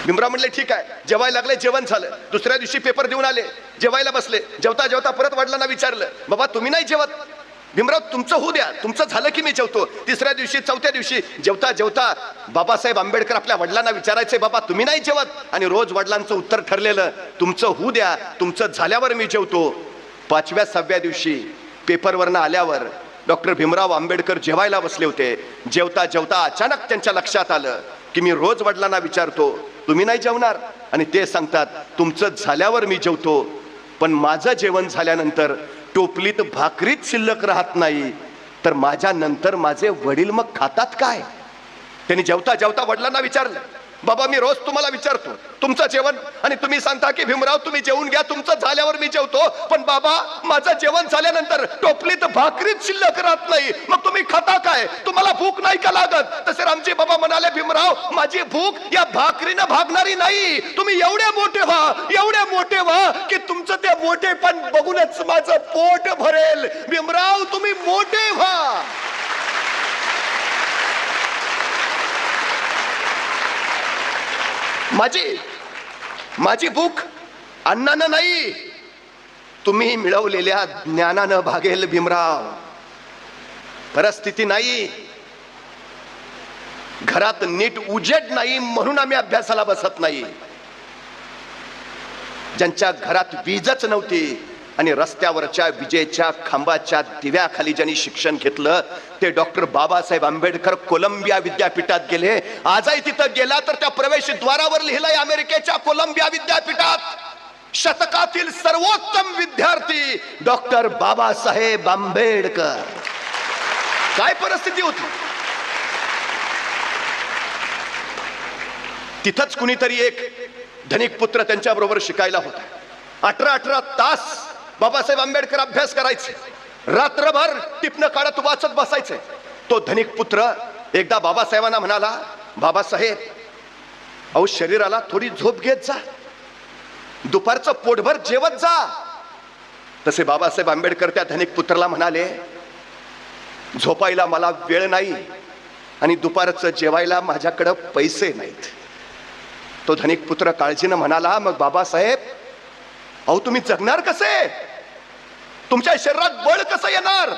भीमराव म्हणले ठीक आहे, जेवायला लागले, जेवण झालं. दुसऱ्या दिवशी पेपर देऊन आले, जेवायला बसले. जेवता जेवता परत वडिलांना विचारलं, बाबा तुम्ही नाही जेवत? भीमराव तुमचं होऊ द्या, तुमचं झालं की मी जेवतो. तिसऱ्या दिवशी चौथ्या दिवशी जेवता जेवता बाबासाहेब आंबेडकर आपल्या वडिलांना विचारायचे, बाबा तुम्ही नाही जेवत? आणि रोज वडिलांचं उत्तर ठरलेलं, तुमचं होऊ द्या, तुमचं झाल्यावर मी जेवतो. 5व्या 6व्या दिवशी पेपरवरनं आल्यावर डॉक्टर भीमराव आंबेडकर जेवायला बसले होते. जेवता जेवता अचानक त्यांच्या लक्षात आलं की मी रोज वडिलांना विचारतो तुम्ही नाही जेवणार, आणि ते सांगतात तुमचं झाल्यावर मी जेवतो. पण माझं जेवण झाल्यानंतर टोपलीत भाकरीच शिल्लक राहत नाही, तर माझ्या नंतर माझे वडील मग खातात काय? त्यांनी जेवता जेवता वडिलांना विचारलं, बाबा मी रोज तुम्हाला विचारतो तुमचं जेवण, आणि तुम्ही सांगता की भीमराव तुम्ही जेवून घ्या, तुमचं झाल्यावर मी जेवतो. पण बाबा माझं जेवण झाल्यानंतर टोपलीत भाकरीच शिल्लक राहत नाही, मग तुम्ही खाता काय? तुम्हाला भूक नाही का लागत? तसे रामजी बाबा म्हणाले, भीमराव माझी भूक या भाकरीनं भागणारी नाही. तुम्ही एवढे मोठे व्हा, एवढे मोठे व्हा की तुमचं ते मोठेपण बघूनच माझं पोट भरेल. भीमराव तुम्ही मोठे व्हा. माझी भूक अन्नानं नाही, तुम्ही मिळवलेल्या ज्ञानानं भागेल. भीमराव परिस्थिती नाही, घरात नीट उजेड नाही म्हणून आम्ही अभ्यासाला बसत नाही. ज्यांच्या घरात वीजच नव्हती आणि रस्त्यावरच्या विजेच्या खांबाच्या दिव्याखाली ज्यांनी शिक्षण घेतलं ते डॉक्टर बाबासाहेब आंबेडकर कोलंबिया विद्यापीठात गेले. आजही तिथं गेला तर त्या प्रवेशद्वारावर लिहिलंय अमेरिकेच्या कोलंबिया विद्यापीठात शतकातील सर्वोत्तम विद्यार्थी डॉक्टर बाबासाहेब आंबेडकर. काय परिस्थिती होती तिथंच. कुणीतरी एक धनिक पुत्र त्यांच्या बरोबर शिकायला होता. 18 तास बाबासाहेब आंबेडकर अभ्यास करायचे, रात्रभर टिपणं काढत वाचत बसायचे. तो धनिक पुत्र एकदा बाबासाहेबांना म्हणाला, बाबासाहेब अहो शरीराला थोडी झोप घेत जा, दुपारचं पोटभर जेवत जा. तसे बाबासाहेब आंबेडकर त्या धनिक पुत्राला म्हणाले, झोपायला मला वेळ नाही आणि दुपारचं जेवायला माझ्याकडं पैसे नाहीत. तो धनिक पुत्र काळजीनं म्हणाला, मग बाबासाहेब अहो तुम्ही जगणार कसे? तुमच्या शरीरात बळ कसं येणार?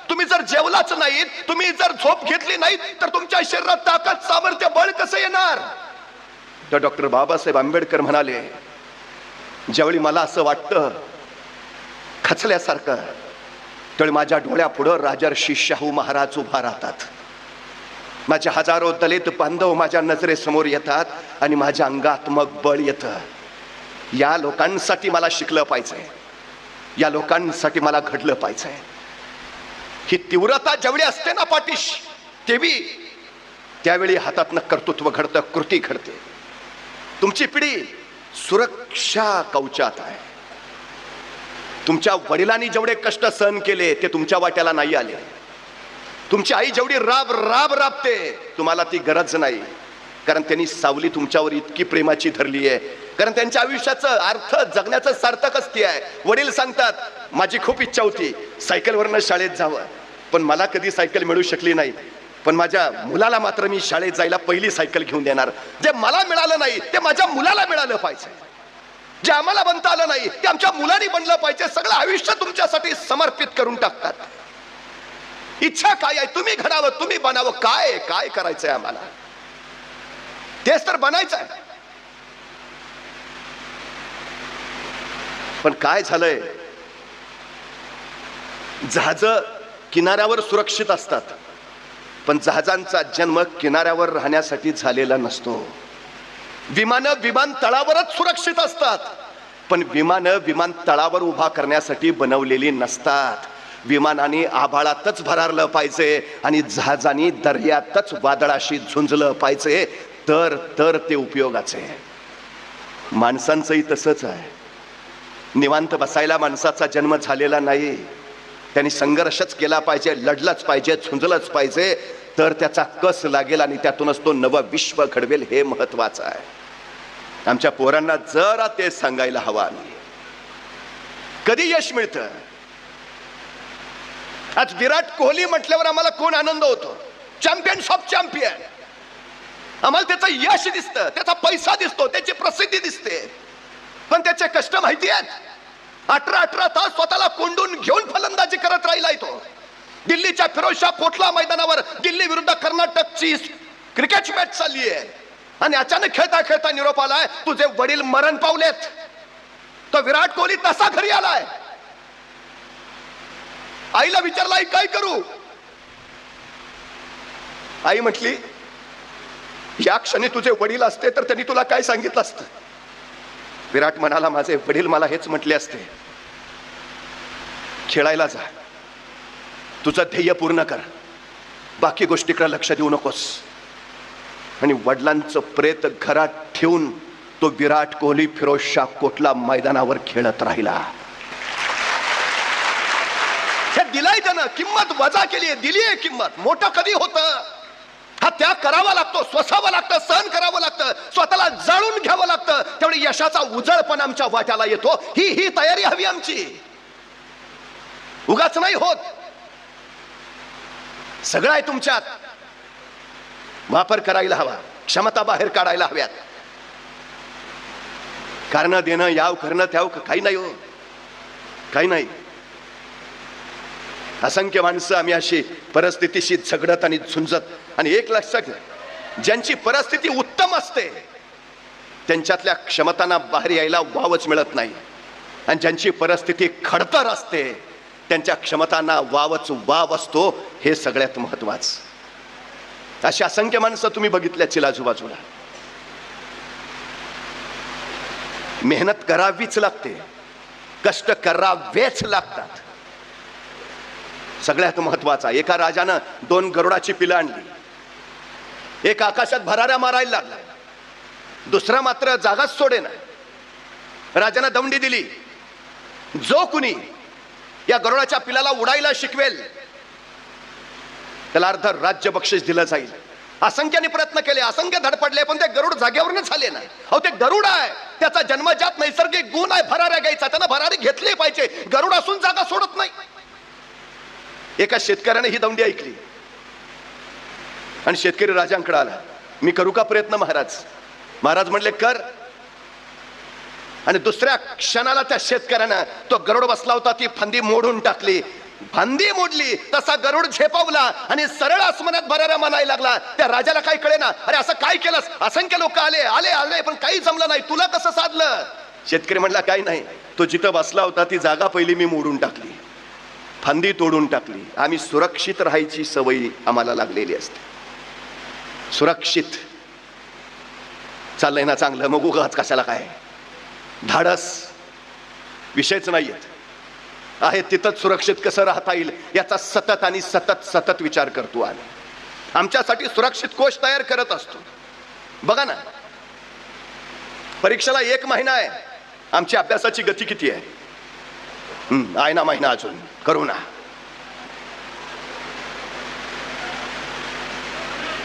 तुम्ही जर जेवलाच नाहीत, तुम्ही जर झोप घेतली नाहीत तर तुमच्या शरीरात ताकद सामर्थ्य बळ कसं येणार? तर डॉक्टर बाबासाहेब आंबेडकर म्हणाले, ज्यावेळी मला असं वाटतं खचल्यासारखं त्यावेळी माझ्या डोळ्यापुढं राजर्षी शाहू महाराज उभा राहतात. माझे हजारो दलित बांधव माझ्या नजरेसमोर येतात आणि माझ्या अंगात मग बळ येतं. या लोकांसाठी मला शिकलं पाहिजे, या लोकांसाठी मला घडलं पाहिजे. ही तीव्रता ज्यावेळी असते ना पाठीशी, त्यावेळी हातातनं कर्तृत्व घडतं, कृती घडते. तुमची पिढी सुरक्षा कवचात आहे. तुमच्या वडिलांनी जेवढे कष्ट सहन केले ते तुमच्या वाट्याला नाही आले. तुमची आई जेवढी राबते तुम्हाला ती गरज नाही, कारण त्यांनी सावली तुमच्यावर इतकी प्रेमाची धरली आहे, कारण त्यांच्या आयुष्याचं अर्थ जगण्याचं सार्थकच ती आहे. वडील सांगतात, माझी खूप इच्छा होती सायकलवरनं शाळेत जावं, पण मला कधी सायकल मिळू शकली नाही, पण माझ्या मुलाला मात्र मी शाळेत जायला पहिली सायकल घेऊन देणार. जे मला मिळालं नाही ते माझ्या मुलाला मिळालं पाहिजे, जे आम्हाला बनता आलं नाही ते आमच्या मुलांनी बनलं पाहिजे. सगळं आयुष्य तुमच्यासाठी समर्पित करून टाकतात. इच्छा काय आहे? तुम्ही घडावं, तुम्ही बनावं. काय काय करायचंय आम्हाला? तेच तर बनायचं आहे. पण काय झालंय, जहाज किनाऱ्यावर सुरक्षित असतात, पण जहाजांचा जन्म किनाऱ्यावर राहण्यासाठी झालेला नसतो. विमानं विमानतळावरच सुरक्षित असतात, पण विमानं विमानतळावर उभा करण्यासाठी बनवलेली नसतात. विमानाने आभाळातच भरारलं पाहिजे आणि जहाजाने दर्यातच वादळाशी झुंजलं पाहिजे, तर ते उपयोगाचे. माणसांचंही तसंच आहे. निवांत बसायला माणसाचा जन्म झालेला नाही. त्यांनी संघर्षच केला पाहिजे, लढलंच पाहिजे, झुंजलंच पाहिजे, तर त्याचा कस लागेल आणि त्यातूनच तो नवं विश्व घडवेल. हे महत्वाचं आहे. आमच्या पोरांना जरा ते सांगायला हवं. कधी यश मिळतं? आज विराट कोहली म्हटल्यावर आम्हाला कोण आनंद होतो? Champions of champion. आम्हाला त्याचं यश दिसतं, त्याचा पैसा दिसतो, त्याची प्रसिद्धी दिसते, पण त्याचे कष्ट माहिती आहेत. 18 तास स्वतःला कोंडून घेऊन फलंदाजी करत राहिलाय तो. दिल्लीच्या फिरोजशाह कोटला मैदानावर दिल्ली विरुद्ध कर्नाटकची क्रिकेट मॅच चालली आहे आणि अचानक खेळता खेळता निरोप आलाय, तुझे वडील मरण पावलेत. तो विराट कोहली तसा घरी आलाय. आईला विचारला, आई काय करू? आई म्हटली, या क्षणी तुझे वडील असते तर त्यांनी तुला काय सांगितलं असतं? विराट म्हणाला, माझे वडील मला हेच म्हटले असते, खेळायला जा, तुझं ध्येय पूर्ण कर, बाकी गोष्टीकडे लक्ष देऊ नकोस. आणि वडिलांचं प्रेत घरात ठेवून तो विराट कोहली फिरोजशाह कोटला मैदानावर खेळत राहिला. हे दिलाय त्यानं, किंमत वजा केली आहे, दिली आहे किंमत. मोठं कधी होतं? हा त्याग करावा लागतो, सोसावं लागतं, सहन करावं लागतं, स्वतःला जाळून घ्यावं लागतं, तेवढी यशाचा उजळपण आमच्या वाट्याला येतो. ही तयारी हवी आमची, उगाच नाही होत. सगळं आहे तुमच्यात, वापर करायला हवा, क्षमता बाहेर काढायला हव्यात. कारण देणं, याव करणं, त्याव काही नाही हो, काही नाही. असंख्य माणसं आम्ही अशी परिस्थितीशी झगडत आणि झुंजत. आणि एक लक्षात घ्या, ज्यांची परिस्थिती उत्तम असते त्यांच्यातल्या क्षमतांना बाहेर यायला वावच मिळत नाही, आणि ज्यांची परिस्थिती खडतर असते त्यांच्या क्षमतांना वावच वाव असतो. हे सगळ्यात महत्वाचं. अशी असंख्य माणसं तुम्ही बघितल्याची आजूबाजूला. मेहनत करावीच लागते, कष्ट करावेच लागतात. सगळ्यात महत्वाचा, एका राजानं 2 गरुडाची पिलं आणली. एक आकाशात भराऱ्या मारायला लागला, दुसरा मात्र जागाच सोडेना. राजानं दंडी दिली, जो कुणी या गरुडाच्या पिलाला उडायला शिकवेल त्याला अर्ध राज्य बक्षीस दिलं जाईल. असंख्याने प्रयत्न केले, असंख्य धडपडले, पण ते गरुड जागेवरच झाले नाही. अहो, ते गरुड आहे, त्याचा जन्मजात नैसर्गिक गुण आहे भराऱ्या घ्यायचा, त्यानं भरारी घेतली पाहिजे. गरुड असून जागा सोडत नाही. एका शेतकऱ्याने ही दंडी ऐकली आणि शेतकरी राजांकडे आला, मी करू का प्रयत्न महाराज? महाराज म्हणले, कर. आणि दुसऱ्या क्षणाला त्या शेतकऱ्यानं, तो गरुड बसला होता, ती फांदी मोडून टाकली. फांदी मोडली तसा गरुड झेपावला आणि सरळ आसमानात भराऱ्या म्हणायला लागला. त्या राजाला काय कळेना, अरे असं काय केलंस? असंख्य लोक आले आले आले पण काही जमलं नाही, तुला कसं साधलं? शेतकरी म्हणला, काही नाही, तो जिथं बसला होता ती जागा पहिली मी मोडून टाकली, फांदी तोडून टाकली. आम्ही सुरक्षित राहायची सवय आम्हाला लागलेली असते. सुरक्षित चाललंय ना चांगलं, मग उगाच कशाला काय? धाडस विषयच नाहीयेत. आहे तिथंच सुरक्षित कसं राहता येईल याचा सतत आणि सतत विचार करतो. आणि आमच्यासाठी सुरक्षित कोश तयार करत असतो. बघा ना, परीक्षेला 1 महिना आहे, आमची अभ्यासाची गती किती आहे? आहे ना महिना अजून, करू ना.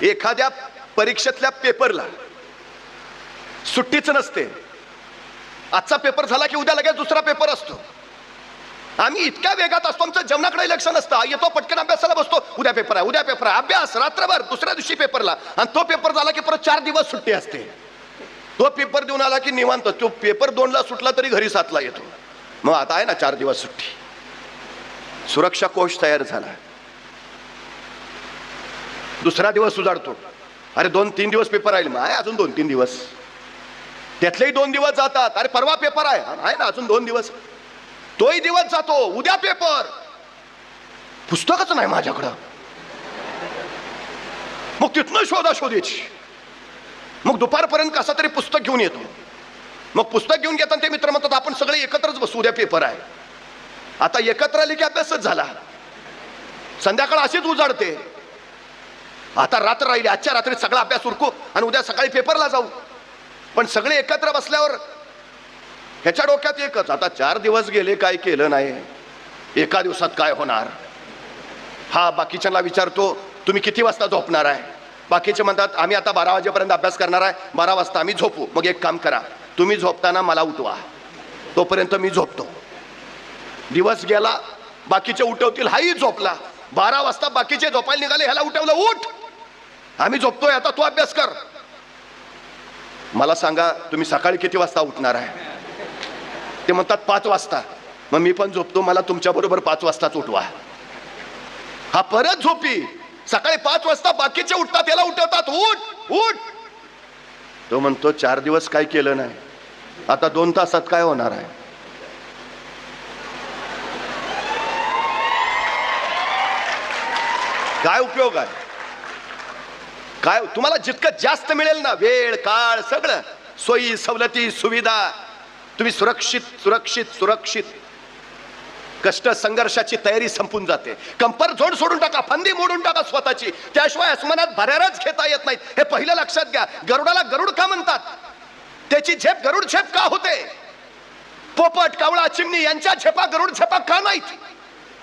एखाद्या परीक्षेतल्या पेपरला सुट्टीच नसते. आजचा पेपर झाला की उद्या लगेच दुसरा पेपर असतो. आम्ही इतक्या वेगात असतो, आमचं जेवणाकडे लक्ष नसतं. येतो पटकन अभ्यासाला बसतो, उद्या पेपर आहे, उद्या पेपर आहे, अभ्यास रात्रभर, दुसऱ्या दिवशी पेपरला. आणि तो पेपर झाला की परत 4 दिवस सुट्टी असते. तो पेपर देऊन आला की निवांत. तो पेपर 2ला सुटला तरी घरी 7ला येतो. मग आता आहे ना 4 दिवस सुट्टी. सुरक्षा कोश तयार झाला. दुसरा दिवस उजाडतो, अरे 2-3 दिवस पेपर राहील, मग आहे अजून 2-3 दिवस. त्यातलेही 2 दिवस जातात, अरे परवा पेपर आहे ना अजून 2 दिवस. तोही दिवस जातो, उद्या पेपर, पुस्तकच नाही माझ्याकडं. मग तिथनं शोधाशोधीची. मग दुपारपर्यंत कसं तरी पुस्तक घेऊन येतो. मग पुस्तक घेऊन घेताना ते मित्र म्हणतात, आपण सगळे एकत्रच बसू, उद्या पेपर आहे. आता एकत्र आले की अभ्यासच झाला. संध्याकाळ अशीच उजाडते. आता रात्र राहिली, आजच्या रात्री सगळा अभ्यास उरकू आणि उद्या सकाळी पेपरला जाऊ. पण सगळे एकत्र बसल्यावर ह्याच्या डोक्यात एकच, आता 4 दिवस गेले, काय केलं नाही, एका दिवसात काय होणार? हा बाकीच्यांना विचारतो, तुम्ही किती वाजता झोपणार आहे? बाकीचे म्हणतात, आम्ही आता 12 वाजेपर्यंत अभ्यास करणार आहे, 12 वाजता आम्ही झोपू. मग एक काम करा, तुम्ही झोपताना मला उठवा, तोपर्यंत मी झोपतो. दिवस गेला, बाकीचे उठवतील, हाही झोपला. 12 वाजता बाकीचे झोपायला निघाले, ह्याला उठवलं, उठ, आम्ही झोपतोय, आता तू अभ्यास कर. मला सांगा तुम्ही सकाळी किती वाजता उठणार आहे? ते म्हणतात 5 वाजता. मग मी पण झोपतो, मला तुमच्या बरोबर 5 वाजताच उठवा. हा परत झोपी. सकाळी 5 वाजता बाकीचे उठतात, त्याला उठवतात, उठ उठ. तो म्हणतो 4 दिवस काय केलं नाही, आता 2 तासात काय होणार आहे? काय उपयोग आहे? काय तुम्हाला जितकं जास्त मिळेल ना, वेळ काळ सगळं, सोयी सवलती सुविधा, तुम्ही सुरक्षित सुरक्षित सुरक्षित. कष्ट संघर्षाची तयारी संपून जाते. कंपर जोड सोडून टाका, फंदी मोडून टाका स्वतःची, त्याशिवाय आसमानात भरारच घेता येत नाहीत. हे पहिलं लक्षात घ्या. गरुडाला गरुड का म्हणतात? त्याची झेप गरुड झेप का होते? पोपट कावळा चिमणी यांच्या झेपा गरुड झेपा का नाहीत?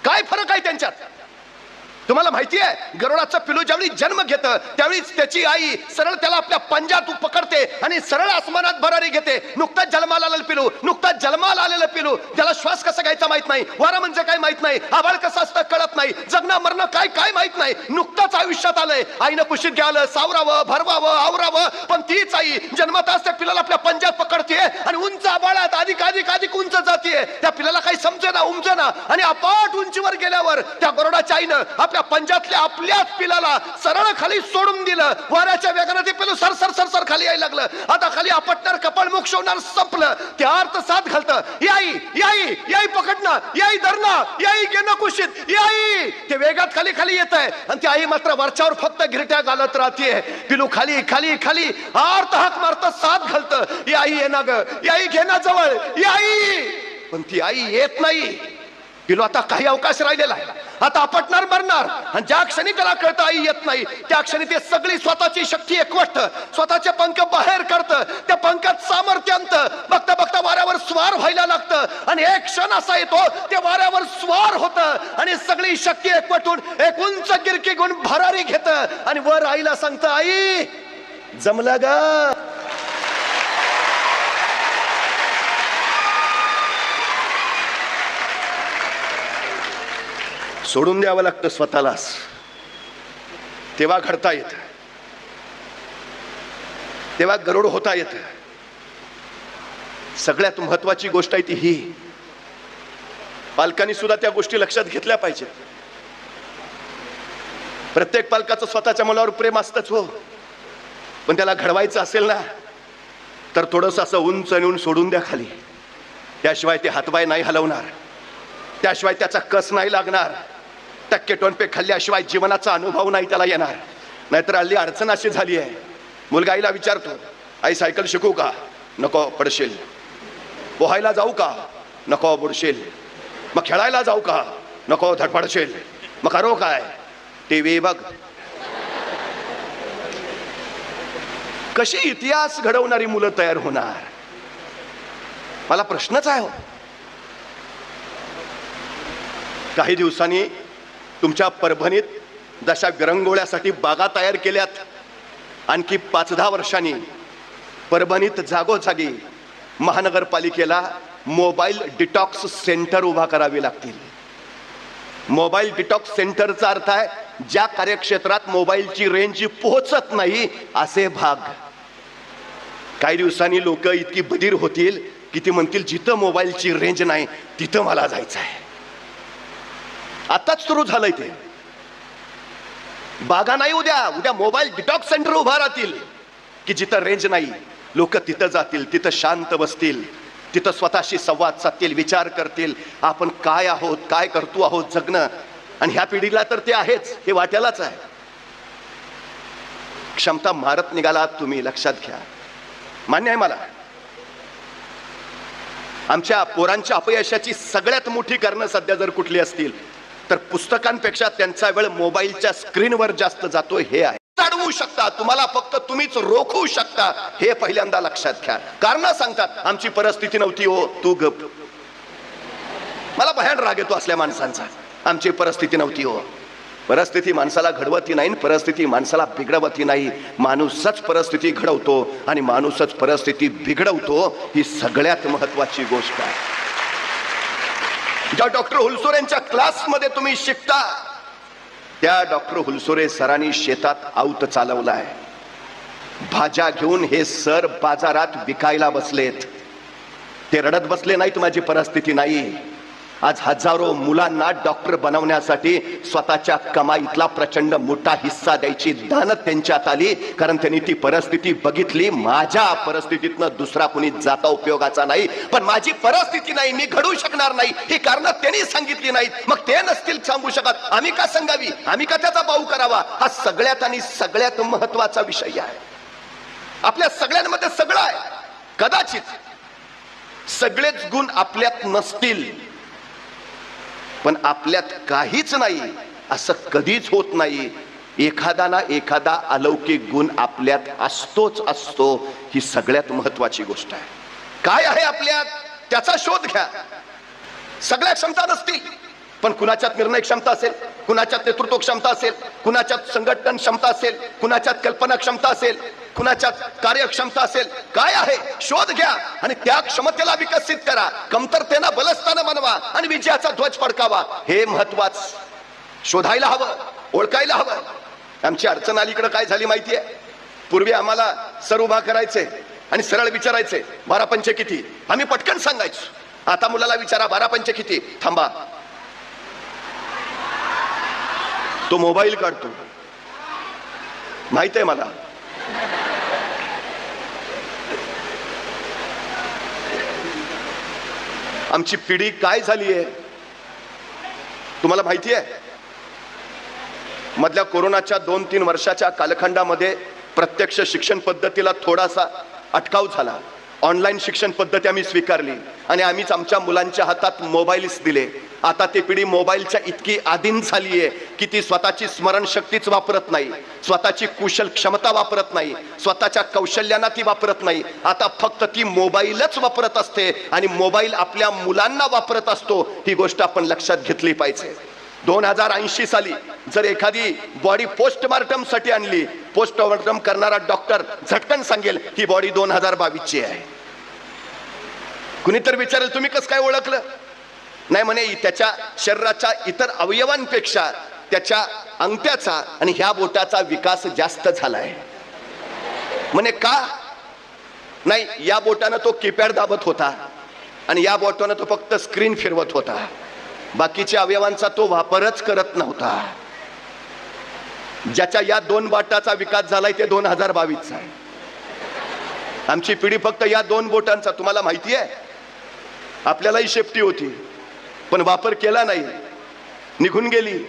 काय फरक आहे त्यांच्यात? तुम्हाला माहिती आहे, गरुडाचं पिलू ज्यावेळी जन्म घेतं त्यावेळीच त्याची आई सरळ त्याला आपल्या पंजात पकडते आणि सरळ आसमानात भरारी घेते. नुकताच जन्माला आलेलं पिलू, नुकताच जन्माला आलेलं पिलू, त्याला श्वास कसा घ्यायचा माहित नाही, वारा म्हणजे काय माहित नाही, आभाळ कसं असतं कळत नाही, जगणं मरणं काय काय माहित नाही. नुकताच आयुष्यात आलंय, आईनं कुशीत घ्यावं, सावरावं, भरवावं, आवरावं, पण तीच आई जन्मताच त्या पिलाला आपल्या पंजात पकडते आणि उंच आभाळात अधिक अधिक अधिक उंच जाते. त्या पिलाला काही समजेना उमजेना आणि अपाट उंचीवर गेल्यावर त्या गरुडाच्या आईनं आपल्या पंजातल्या आपल्याच पिलाला सरळ खाली सोडून दिलं. वाऱ्याच्या वेगाने ते पिलू सर सर सर सर खाली यायला लागलं. आता खाली आपटणार, कपाळ मोक्ष होणार, संपलं. त्या अर्थ साथ घालतं, याई याई याई पकडणं, याई धरणं, याई घेणं कुशीत, याई. ते वेगात खाली खाली येत आहे आणि ती आई मात्र वरच्यावर फक्त गिरट्या घालत राहते. पिलू खाली खाली खाली अर्थ हाक मारत साथ घालतं, याई ये ना ग, याई घेणं जवळ, याई. पण ती आई येत नाही. पिलू आता काही अवकाश राहिलेला आहे, आता आपटणार मरणार. आणि ज्या क्षणी त्याला कळतं आई येत नाही, त्या क्षणी ते सगळी स्वतःची शक्ती एकवटत, स्वतःचे पंख बाहेर काढतं. त्या पंखात सामर्थ्य आणतं. बघता बघता वाऱ्यावर स्वार व्हायला लागतं आणि एक क्षण असा येतो ते वाऱ्यावर स्वार होतं आणि सगळी शक्ती एकवटून एक उंच गिरकी घेऊन भरारी घेतं आणि वर आईला सांगतं, आई जमलं ग. सोडून द्यावं लागतं स्वतःलाच, तेव्हा घडता येत, तेव्हा गरुड होता येत. सगळ्यात महत्वाची गोष्ट आहे ती ही, पालकांनी सुद्धा त्या गोष्टी लक्षात घेतल्या पाहिजेत. प्रत्येक पालकाचं स्वतःच्या मुलावर प्रेम असतंच हो, पण त्याला घडवायचं असेल ना तर थोडंसं असं उंच नेऊन सोडून द्या खाली. त्याशिवाय ते हातपाय नाही हलवणार, त्याशिवाय त्याचा कस नाही लागणार, टक्के टोनपे खाल्ल्याशिवाय जीवनाचा अनुभव नाही त्याला येणार. नाहीतर हल्ली अडचण अशी झाली आहे, मुलगा आईला विचारतो, आई सायकल शिकू का? नको पडशील. पोहायला जाऊ का? नको बुडशील. मग खेळायला जाऊ का? नको धडपडशील. मग करो काय? टीव्ही बघ. कशी इतिहास घडवणारी मुलं तयार होणार? मला प्रश्नच आहे हो. काही दिवसांनी तुमच्या परभणीत जशा विरंगुळ्यासाठी बागा तयार केल्यात, आणखी 5-10 वर्षांनी परभणीत जागोजागी महानगरपालिकेला मोबाईल डिटॉक्स सेंटर उभा करावे लागतील. मोबाईल डिटॉक्स सेंटरचा अर्थ आहे ज्या कार्यक्षेत्रात मोबाईलची रेंज पोहोचत नाही असे भाग. काही दिवसांनी लोक इतकी बधीर होतील की ती म्हणतील जिथं मोबाईलची रेंज नाही तिथं मला जायचं आहे. आताच सुरू झालंय ते. बागा नाही, उद्या मोबाईल डिटॉक्स सेंटर उभा राहतील की जिथं रेंज नाही लोक तिथं जातील, तिथं शांत बसतील, तिथं स्वतःशी संवाद साधतील, विचार करतील आपण काय आहोत, काय करतो आहोत जगणं. आणि ह्या पिढीला तर ते आहेच, हे वाट्यालाच आहे. क्षमता मारत निघालात तुम्ही, लक्षात घ्या. मान्य आहे मला, आमच्या पोरांच्या अपयशाची सगळ्यात मोठी कारणं सध्या जर कुठली असतील तर पुस्तकांपेक्षा त्यांचा वेळ मोबाईलच्या स्क्रीनवर जास्त जातो हे आहे. अडवू शकता तुम्हाला, फक्त तुम्हीच रोखू शकता हे पहिल्यांदा लक्षात घ्या. कारण सांगतात आमची परिस्थिती नव्हती हो, तू गप. मला भयान राग येतो असल्या माणसांचा. आमची परिस्थिती नव्हती हो. परिस्थिती माणसाला घडवती नाही, परिस्थिती माणसाला बिघडवती नाही. माणूसच परिस्थिती घडवतो आणि माणूसच परिस्थिती बिघडवतो, ही सगळ्यात महत्वाची गोष्ट आहे. ज्या डॉक्टर हुलसुरेंच्या क्लासमध्ये तुम्ही शिकता त्या डॉक्टर हुलसुरे सरांनी शेतात आऊत चालवलाय. भाज्या घेऊन हे सर बाजारात विकायला बसलेत. ते रडत बसले नाहीत माझी परिस्थिती नाही. आज हजारो मुलांना डॉक्टर बनवण्यासाठी स्वतःच्या कमाईतला प्रचंड मोठा हिस्सा द्यायची दानत त्यांच्यात आली, कारण त्यांनी ती परिस्थिती बघितली. माझ्या परिस्थितीतनं दुसरा कोणी जाता उपयोगाचा नाही, पण माझी परिस्थिती नाही, मी घडू शकणार नाही, ही कारण त्यांनी सांगितली नाहीत. मग ते नसतील सांगू शकत, आम्ही का सांगावी, आम्ही का त्याचा बाऊ करावा? हा सगळ्यात आणि सगळ्यात महत्वाचा विषय आहे. आपल्या सगळ्यांमध्ये सगळं आहे. कदाचित सगळेच गुण आपल्यात नसतील, पण आपल्यात काहीच नाही असं कधीच होत नाही. एखादा ना एखादा अलौकिक गुण आपल्यात असतोच असतो. ही सगळ्यात महत्वाची गोष्ट आहे. काय आहे आपल्यात त्याचा शोध घ्या. सगळ्या क्षमता नसतील, पण कुणाच्यात निर्णय क्षमता असेल, कुणाच्यात नेतृत्व क्षमता असेल, कुणाच्यात संघटन क्षमता असेल, कुणाच्यात कल्पना क्षमता असेल, कुणाच्यात कार्यक्षमता असेल. काय आहे शोध घ्या आणि त्या क्षमतेला विकसित करा. कमतरतेला बलस्थान बनवा आणि विजयाचा ध्वज फडकावा. हे महत्वाचं शोधायला हवं, ओळखायला हवं. आमची अडचण अलीकडे काय झाली माहितीये? पूर्वी आम्हाला सर उभा करायचे आणि सरळ विचारायचे 12 पंचे किती, आम्ही पटकन सांगायचो. आता मुलाला विचारा 12 पंचे किती, थांबा, तो मोबाईल काढतो. माहित आहे मला. आमची पिढी काय झाली आहे तुम्हाला माहिती आहे? मधल्या कोरोनाच्या 2-3 वर्षाच्या कालखंडामध्ये प्रत्यक्ष शिक्षण पद्धतीला थोडासा अटकाव झाला. ऑनलाईन शिक्षण पद्धती आम्ही स्वीकारली आणि आम्हीच आमच्या मुलांच्या हातात मोबाईल्स दिले. आता ती पिढी मोबाईलच्या इतकी आधीन झाली आहे की ती स्वतःची स्मरणशक्तीच वापरत नाही, स्वतःची कुशल क्षमता वापरत नाही, स्वतःच्या कौशल्यांना ती वापरत नाही. आता फक्त ती मोबाईलच वापरत असते आणि मोबाईल आपल्या मुलांना वापरत असतो. ही गोष्ट आपण लक्षात घेतली पाहिजे. 2080 साली जर एखादी बॉडी पोस्टमार्टम साठी आणली, पोस्टमार्टम करणारा डॉक्टर झटकन सांगेल ही बॉडी 2022 ची आहे. कुणीतरी विचारेल तुम्ही कसं काय ओळखलं? नाही म्हणे, त्याच्या शरीराच्या इतर अवयवांपेक्षा त्याच्या अंगठ्याचा आणि ह्या बोटाचा विकास जास्त झालाय. म्हणे का? नाही, या बोटानं तो कीपॅड दाबत होता आणि या बोटानं तो फक्त स्क्रीन फिरवत होता, बाकीच्या अवयवांचा तो वापरच करत नव्हता. ज्याच्या या 2 बोटाचा विकास झालाय ते 2022 आहे. आमची पिढी फक्त या 2 बोटांचा, तुम्हाला माहिती आहे आपल्यालाही शेफ्टी होती पण वापर केला नाही, निघून गेली.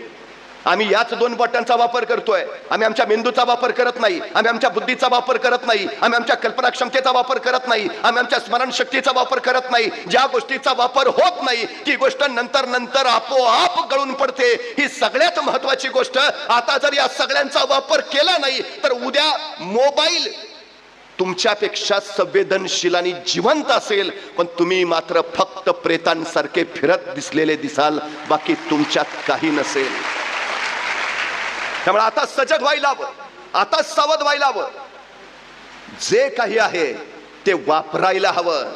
आम्ही याच 2 बोटांचा वापर करतोय. आम्ही आमच्या मेंदूचा वापर करत नाही, आम्ही आमच्या बुद्धीचा वापर करत नाही, आम्ही आमच्या कल्पना क्षमतेचा वापर करत नाही, आम्ही आमच्या स्मरणशक्तीचा वापर करत नाही. ज्या गोष्टीचा वापर होत नाही ती गोष्ट नंतर नंतर आपोआप गळून पडते. ही सगळ्यात महत्वाची गोष्ट. आता जर या सगळ्यांचा वापर केला नाही तर उद्या मोबाईल तुमच्यापेक्षा संवेदनशील आणि जिवंत असेल, पण तुम्ही मात्र फक्त प्रेतांसारखे फिरत दिसलेले दिसाल, बाकी तुमच्यात काही नसेल. त्यामुळे आता सजग व्हायला हवं, आता सावध व्हायला हवं. जे काही आहे ते वापरायला हवं.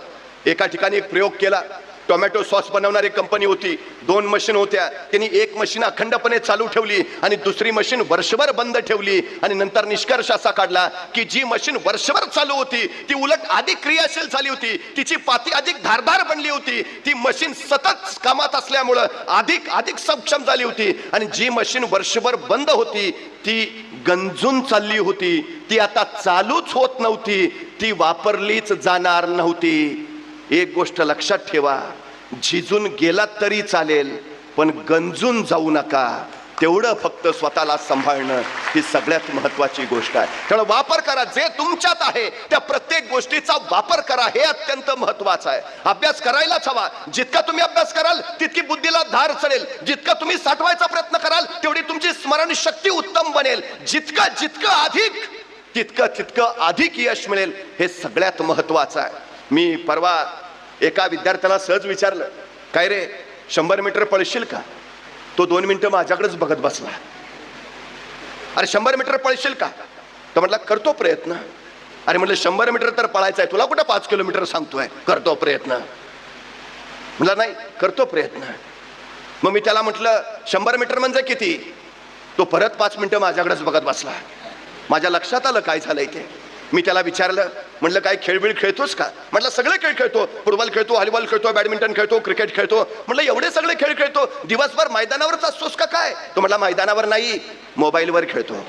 एका ठिकाणी एक प्रयोग केला. टोमॅटो सॉस बनवणारी कंपनी होती. 2 मशीन होत्या. त्यांनी एक मशीन अखंडपणे चालू ठेवली आणि दुसरी मशीन वर्षभर बंद ठेवली आणि नंतर निष्कर्ष असा काढला की जी मशीन वर्षभर चालू होती ती उलट अधिक क्रियाशील झाली होती, तिची पाती अधिक धारदार बनली होती, ती मशीन सतत कामात असल्यामुळं अधिक सक्षम झाली होती. आणि जी मशीन वर्षभर बंद होती ती गंजून चालली होती, ती आता चालूच होत नव्हती, ती वापरलीच जाणार नव्हती. एक गोष्ट लक्षात ठेवा, झिजून गेला तरी चालेल पण गंजून जाऊ नका. तेवढं फक्त स्वतःला सांभाळणं ही सगळ्यात महत्वाची गोष्ट आहे. त्यामुळे वापर करा. जे तुमच्यात आहे त्या प्रत्येक गोष्टीचा वापर करा, हे अत्यंत महत्वाचं आहे. अभ्यास करायलाच हवा. जितका तुम्ही अभ्यास कराल तितकी बुद्धीला धार चढेल, जितका तुम्ही साठवायचा प्रयत्न कराल तेवढी तुमची स्मरणशक्ती उत्तम बनेल, जितकं अधिक तितकं अधिक यश मिळेल. हे सगळ्यात महत्वाचं आहे. मी परवा एका विद्यार्थ्याला सहज विचारलं, काय रे 100 मीटर पळशील का? तो 2 मिनिटं माझ्याकडेच बघत बसला. अरे 100 मीटर पळशील का? तो म्हटला करतो प्रयत्न. अरे म्हटलं 100 मीटर तर पळायचं आहे, तुला कुठं 5 किलोमीटर सांगतोय करतो प्रयत्न? म्हटलं नाही, करतो प्रयत्न. मग मी त्याला म्हटलं 100 मीटर म्हणजे किती? तो परत 5 मिनिटं माझ्याकडेच बघत बसला. माझ्या लक्षात आलं काय झालंय ते. मी त्याला विचारलं, म्हटलं काय खेळबिळ खेळतोस का? म्हटलं सगळे खेळ खेळतो, फुटबॉल खेळतो, व्हॉलीबॉल खेळतो, बॅडमिंटन खेळतो, क्रिकेट खेळतो. म्हटलं एवढे सगळे खेळ खेळतो, दिवसभर मैदानावरच असतोस का काय? तो म्हटला मैदानावर नाही, मोबाईलवर खेळतो.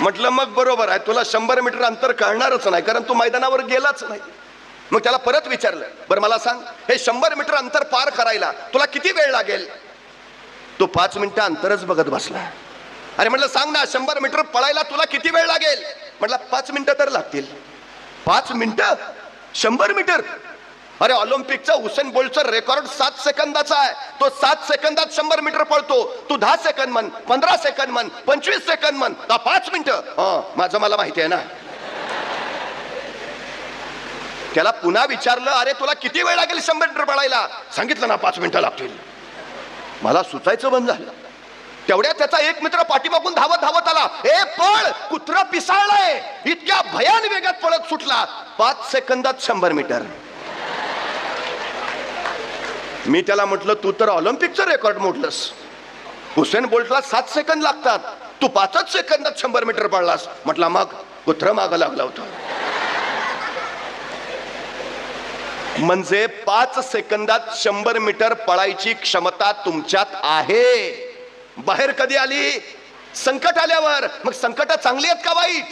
म्हटलं मग बरोबर आहे, तुला 100 मीटर अंतर कळणारच नाही, कारण तू मैदानावर गेलाच नाही. मग त्याला परत विचारलं, बरं मला सांग, हे 100 मीटर अंतर पार करायला तुला किती वेळ लागेल? तो 5 मिनिटं अंतरच बघत बसला. अरे म्हटलं सांग ना, 100 मीटर पळायला तुला किती वेळ लागेल? म्हटलं 5 मिनिटं तर लागतील. 5 मिनिटं 100 मीटर? अरे ऑलिम्पिकचा हुसेन बोल्टचा रेकॉर्ड 7 सेकंदाचा आहे. तो 7 सेकंदात 100 मीटर पळतो. तू 10 सेकंद म्हण, 15 सेकंद म्हण, 25 सेकंद म्हण, 5 मिनिटं? माझं मला माहिती आहे ना. त्याला पुन्हा विचारलं, अरे तुला किती वेळ लागेल 100 मीटर पळायला? सांगितलं ना 5 मिनिटं लागतील. मला सुचायचं बंद झालं. तेवढ्या त्याचा एक मित्र पाठीमागून धावत धावत आला, ए पळ, कुत्रा पिसाळलाय. इतक्या भयान वेगात पळत सुटला. 5 सेकंदात 100 मीटर. मी त्याला म्हटलं, तू तर ऑलिम्पिकचं रेकॉर्ड मोडलंस. हुसेन बोल्टला 7 सेकंद लागतात, तू 5च सेकंदात 100 मीटर पळलास. म्हटलं मग कुत्र मागं लागला होता. म्हणजे 5 सेकंदात 100 मीटर पळायची क्षमता तुमच्यात आहे. बाहेर कधी आली? संकट आल्यावर. मग संकट चांगली आहेत का वाईट?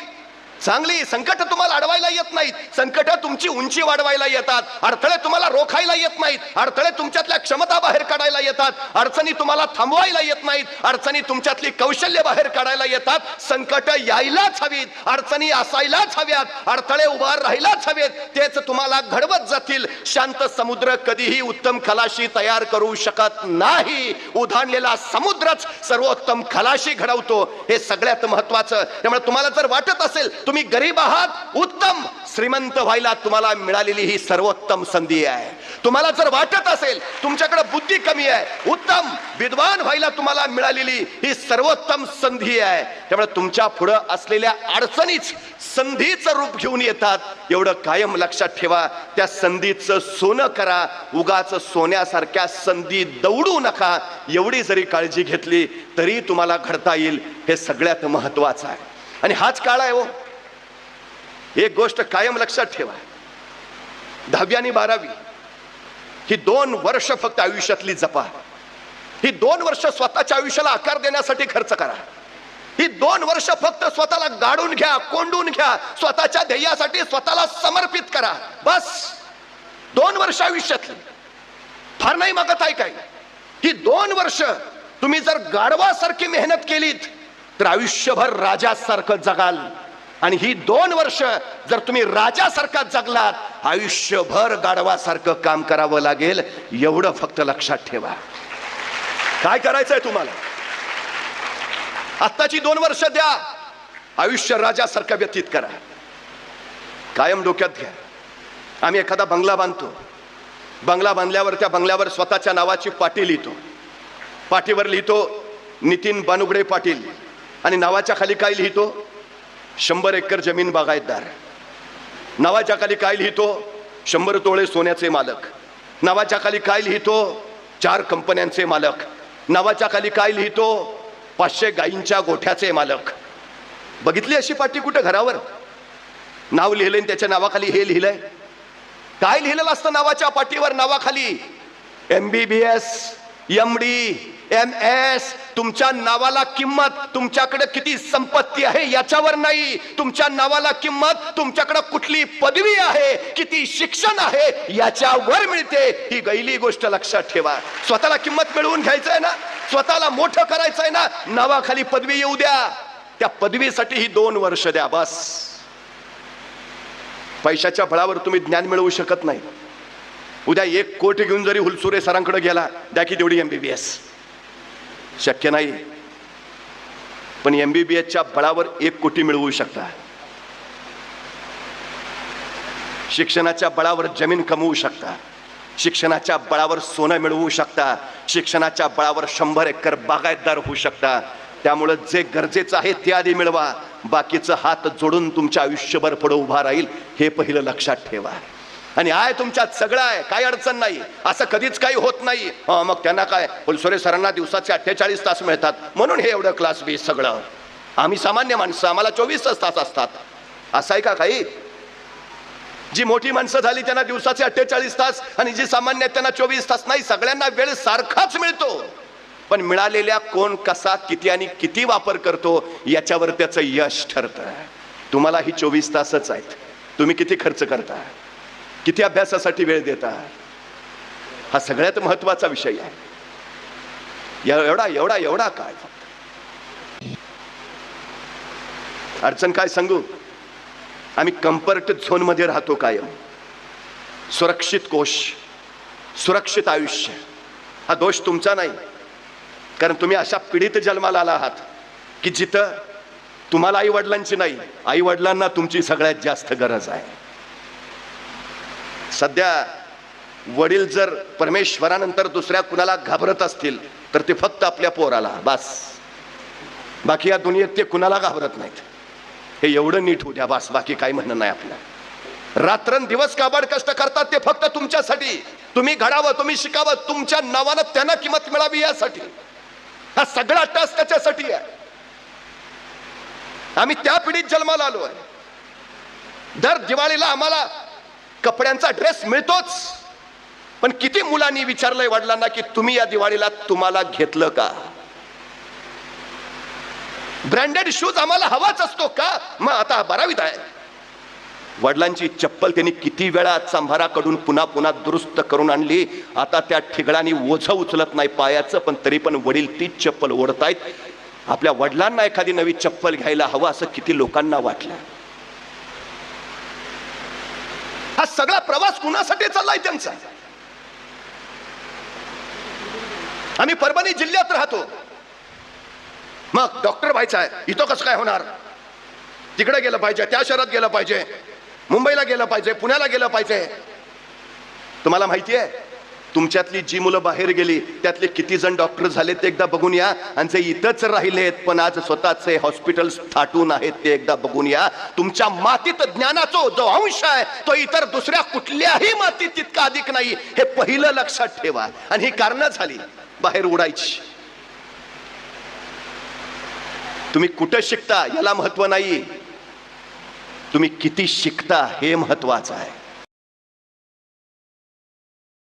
चांगली. संकट तुम्हाला अडवायला येत नाहीत, संकट तुमची उंची वाढवायला येतात. अडथळे तुम्हाला रोखायला येत नाहीत, अडथळे तुमच्यातल्या क्षमता बाहेर काढायला येतात. अडचणी तुम्हाला थांबवायला येत नाहीत, अडचणी तुमच्यातली कौशल्य बाहेर काढायला येतात. संकट यायलाच हवीत, अडचणी असायलाच हव्यात, अडथळे उभा राहायलाच हवेत. तेच तुम्हाला घडवत जातील. शांत समुद्र कधीही उत्तम खलाशी तयार करू शकत नाही. उधाणलेला समुद्रच सर्वोत्तम खलाशी घडवतो. हे सगळ्यात महत्वाचं. त्यामुळे तुम्हाला जर वाटत असेल तुम्ही गरीब आहात, उत्तम. श्रीमंत व्हायला तुम्हाला मिळालेली ही सर्वोत्तम संधी आहे. तुम्हाला जर वाटत असेल तुमच्याकडे बुद्धी कमी आहे, उत्तम. विद्वान व्हायला तुम्हाला मिळालेली ही सर्वोत्तम संधी आहे. त्यामुळे तुमच्या पुढे असलेल्या अडचणीच संधीचं रूप घेऊन येतात. एवढं कायम लक्षात ठेवा. त्या संधीचं सोनं करा, उगाच सोन्यासारख्या संधी दौडू नका. एवढी जरी काळजी घेतली तरी तुम्हाला घडता येईल. हे सगळ्यात महत्वाचं आहे. आणि हाच काळ आहे हो. एक गोष्ट कायम लक्षात ठेवा, 10वी आणि 12वी ही 2 वर्ष फक्त आयुष्यातली जपा. ही 2 वर्ष स्वतःच्या आयुष्याला आकार देण्यासाठी खर्च करा. ही 2 वर्ष फक्त स्वतःला गाडून घ्या, कोंडून घ्या, स्वतःच्या ध्येयासाठी स्वतःला समर्पित करा. बस 2 वर्ष आयुष्यातली, फार नाही मागत आहे काय. ही 2 वर्ष तुम्ही जर गाढवासारखी मेहनत केलीत तर आयुष्यभर राजासारखं जगाल. आणि ही 2 वर्ष जर तुम्ही राजासारखा जगलात आयुष्यभर गाढवासारखं काम करावं लागेल. एवढं फक्त लक्षात ठेवा. काय करायचंय तुम्हाला? आत्ताची 2 वर्ष द्या, आयुष्य राजासारखं व्यतीत करा. कायम डोक्यात घ्या, आम्ही एखादा बंगला बांधतो. बंगला बांधल्यावर त्या बंगल्यावर स्वतःच्या नावाची पाटी लिहितो. पाटीवर लिहितो नितीन बानुगडे पाटील. आणि नावाच्या खाली काय लिहितो? 100 एकर जमीन बागायतदार. नावाच्या खाली काय लिहितो? 100 तोळे सोन्याचे मालक. नावाच्या खाली काय लिहितो? 4 कंपन्यांचे मालक. नावाच्या खाली काय लिहितो? 500 गायींच्या गोठ्याचे मालक. बघितली अशी पाटी कुठे घरावर? नाव लिहिलंय त्याच्या नावाखाली हे लिहिलंय. काय लिहिलेलं असतं नावाच्या पाटीवर? नावाखाली MBBS, MD, MS. तुमच्या नावाला किंमत तुमच्याकडे किती संपत्ती आहे याच्यावर नाही. तुमच्या नावाला किंमत तुमच्याकडे कुठली पदवी आहे, किती शिक्षण आहे याच्यावर मिळते. ही गैली गोष्ट लक्षात ठेवा. स्वतःला किंमत मिळवून घ्यायचंय ना, स्वतःला मोठं करायचंय ना, नावाखाली पदवी येऊ द्या. त्या पदवीसाठी ही 2 वर्ष द्या. बस. पैशाच्या बळावर तुम्ही ज्ञान मिळवू शकत नाही. उद्या 1 कोटी घेऊन जरी हुलसुरे सरांकडे गेला, द्या की तेवढी MBBS, शक्य नाही. पण MBBSच्या बळावर 1 कोटी मिळवू शकता. शिक्षणाच्या बळावर जमीन कमवू शकता. शिक्षणाच्या बळावर सोनं मिळवू शकता. शिक्षणाच्या बळावर 100 एकर बागायतदार होऊ शकता. त्यामुळे जे गरजेचं आहे ते आधी मिळवा. बाकीचं हात जोडून तुमच्या आयुष्यभर पुढे उभा राहील हे पहिलं लक्षात ठेवा. आणि आहे तुमच्यात सगळं आहे, काही अडचण नाही. असं कधीच काही होत नाही. मग त्यांना काय, फुलसुरे सरांना दिवसाचे 48 तास मिळतात म्हणून हे एवढं क्लास बी सगळं. आम्ही सामान्य माणसं, आम्हाला 24 तास असतात. असं आहे का काही? जी मोठी माणसं झाली त्यांना दिवसाचे 48 तास, आणि जी सामान्य त्यांना 24 तास. नाही, सगळ्यांना वेळ सारखाच मिळतो, पण मिळालेल्या कोण कसा किती आणि किती वापर करतो याच्यावर त्याचं यश ठरतं. तुम्हाला ही 24 तासच आहेत. तुम्ही किती खर्च करता, किती अभ्यासासाठी वेळ देता, हा सगळ्यात महत्वाचा विषय आहे. एवढा एवढा एवढा काय अडचण काय सांगू? आम्ही कम्फर्ट झोन मध्ये राहतो कायम. सुरक्षित कोश, सुरक्षित आयुष्य, हा दोष तुमचा नाही. कारण तुम्ही अशा पिढीत जन्माला आला आहात की जिथं तुम्हाला आई वडिलांची नाही, आई वडिलांना तुमची सगळ्यात जास्त गरज आहे. सध्या वडील जर परमेश्वरानंतर दुसऱ्या कुणाला घाबरत असतील तर ते फक्त आपल्या पोराला, बस. बाकी या दुनियेत ते कुणाला घाबरत नाहीत. हे एवढं नीट होऊ द्या, बस. बाकी काही म्हणणं नाही आपलं. रात्रंदिवस काबाड कष्ट करतात ते फक्त तुमच्यासाठी. तुम्ही घडावं, तुम्ही शिकावं, तुमच्या नावानं त्यांना किंमत मिळावी यासाठी. हा सगळा टास्क त्याच्यासाठी आहे. आम्ही त्या पिढीत जन्माला आलो आहे. दर दिवाळीला आम्हाला कपड्यांचा ड्रेस मिळतोच, पण किती मुलांनी विचारलंय वडिलांना की तुम्ही या दिवाळीला तुम्हाला घेतलं का? ब्रँडेड शूज आम्हाला हवाच असतो का? मग आता 12वीत आहे. वडिलांची चप्पल त्यांनी किती वेळा चांभाराकडून पुन्हा पुन्हा दुरुस्त करून आणली. आता त्या ठिगळांनी ओझं उचलत नाही पायाचं, पण तरी पण वडील तीच चप्पल ओढतायत. आपल्या वडिलांना एखादी नवी चप्पल घ्यायला हवं असं किती लोकांना वाटलं. हा सगळा प्रवास कुणासाठी चाललाय त्यांचा? आम्ही परभणी जिल्ह्यात राहतो. मग डॉक्टर व्हायचं आहे, इथं कसं काय होणार? तिकडे गेलं पाहिजे, त्या शहरात गेलं पाहिजे, मुंबईला गेलं पाहिजे, पुण्याला गेलं पाहिजे. तुम्हाला माहिती आहे तुमच्यातली जी मुलं बाहेर गेली त्यातले किती जण डॉक्टर झाले ते एकदा बघून या. आणि जे इथंच राहिलेत पण आज स्वतःचे हॉस्पिटल्स थाटून आहेत ते एकदा बघून या. तुमच्या मातीत ज्ञानाचा जो अंश आहे तो इतर दुसऱ्या कुठल्याही मातीत तितका अधिक नाही, हे पहिलं लक्षात ठेवा. आणि ही कारणं झाली बाहेर उडायची. तुम्ही कुठं शिकता याला महत्व नाही, तुम्ही किती शिकता हे महत्वाचं आहे.